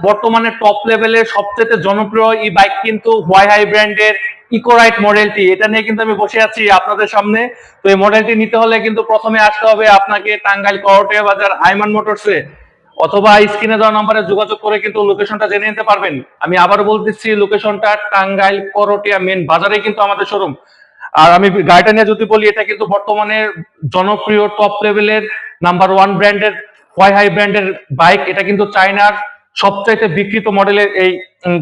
বর্তমানে টপ লেভেলের সবচেয়ে জনপ্রিয় এই বাইক কিন্তু হোয়াইহাই ব্র্যান্ডের ইকোরাইট মডেলটি। এটা নিয়ে কিন্তু আমি বসে আছি আপনাদের সামনে। তো এই মডেলটি নিতে হলে কিন্তু প্রথমে আসতে হবে আপনাকে টাঙ্গাইল করটিয়া বাজার আইমান মোটরসে, অথবা স্ক্রিনে দেওয়া নম্বরে যোগাযোগ করে কিন্তু লোকেশনটা জেনে নিতে পারবেন। আমি আবারও বলতেছি, লোকেশনটা টাঙ্গাইল করটিয়া মেন বাজারে কিন্তু আমাদের শোরুম। আর আমি গাড়িটা নিয়ে যদি বলি, এটা কিন্তু বর্তমানে জনপ্রিয় টপ লেভেলের নাম্বার 1 ব্র্যান্ডের হোয়াইহাই ব্র্যান্ডের বাইক। এটা কিন্তু চায়নার সবচাইতে বিক্রিত মডেলের এই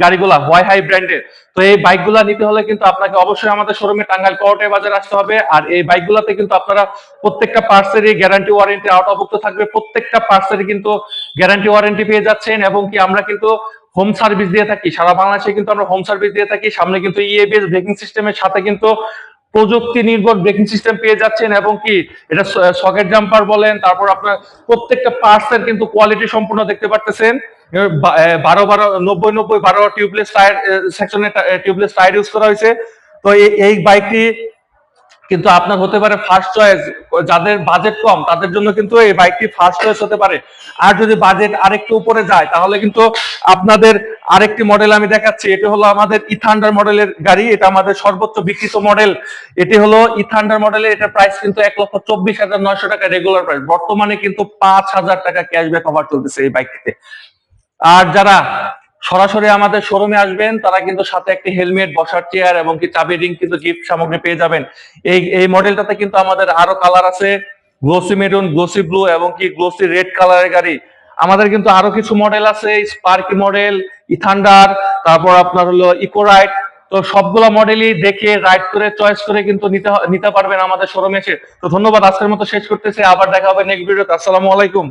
গাড়িগুলা হোয়াইহাই ব্র্যান্ডের। তো এই বাইকগুলা নিতে হলে কিন্তু আপনাকে অবশ্যই আমাদের শোরুমে টাঙ্গাইল করটিয়া বাজারে আসতে হবে। আর এই বাইকগুলাতে কিন্তু আপনারা প্রত্যেকটা পার্টসেরই গ্যারান্টি ওয়ারেন্টি আওতাভুক্ত থাকবে। প্রত্যেকটা পার্টসেরই কিন্তু গ্যারান্টি ওয়ারেন্টি পেয়ে যাচ্ছেন, এবং কি আমরা কিন্তু হোম সার্ভিস দিয়ে থাকি। সারা বাংলাদেশে কিন্তু আমরা হোম সার্ভিস দিয়ে থাকি। সামনে কিন্তু ইএবিএস ব্রেকিং সিস্টেমের সাথে কিন্তু প্রযুক্তি নির্ভর ব্রেকিং সিস্টেম পেয়ে যাচ্ছেন, এবং কি এটা সকেট জাম্পার বলেন, তারপর আপনার প্রত্যেকটা পার্টস এর কিন্তু কোয়ালিটি সম্পূর্ণ দেখতে পারতেছেন। 12-90-90-12 টিউবলেস টায়ার সেকশনে টিউবলেস টায়ার ইউজ করা হয়েছে। তো এই বাইকটি কিন্তু আপনার হতে পারে ফার্স্ট চয়েস। যাদের বাজেট কম তাদের জন্য কিন্তু এই বাইকটি ফার্স্ট চয়েস হতে পারে। আর যদি বাজেট আরেকটু উপরে যায় তাহলে কিন্তু আপনাদের আরেকটি মডেল আমি দেখাচ্ছি। এটি হলো আমাদের ইথান্ডার মডেলের গাড়ি। এটা আমাদের সর্বোচ্চ বিক্রিত মডেল। এটি হলো ইথান্ডার মডেলের। এটা প্রাইস কিন্তু 1,24,900 টাকা রেগুলার প্রাইস। বর্তমানে কিন্তু 5,000 টাকা ক্যাশব্যাক অফার চলতেছে এই বাইকটিতে। আর যারা সরাসরি আমাদের শোরুমে আসবেন তারা কিন্তু সাথে একটি হেলমেট, বসার চেয়ার এবং কি চাবি রিং কিন্তু গিফট সামগ্রী পেয়ে যাবেন। এই মডেলটাতে কিন্তু আমাদের আরো কালার আছে, গ্লোসি মেরুন, গ্লোসি ব্লু এবং কি গ্লোসি রেড কালারের গাড়ি। আমাদের কিন্তু আরো কিছু মডেল আছে, স্পার্কি মডেল, ইথান্ডার, তারপর আপনার হলো ইকোরাইট। তো সবগুলা মডেলই দেখে রাইড করে চয়েস করে কিন্তু নিতে পারবেন আমাদের শোরুমে এসে। তো ধন্যবাদ, আজকের মতো শেষ করতেছি। আবার দেখা হবে নেক্সট ভিডিওতে। আসসালামু আলাইকুম।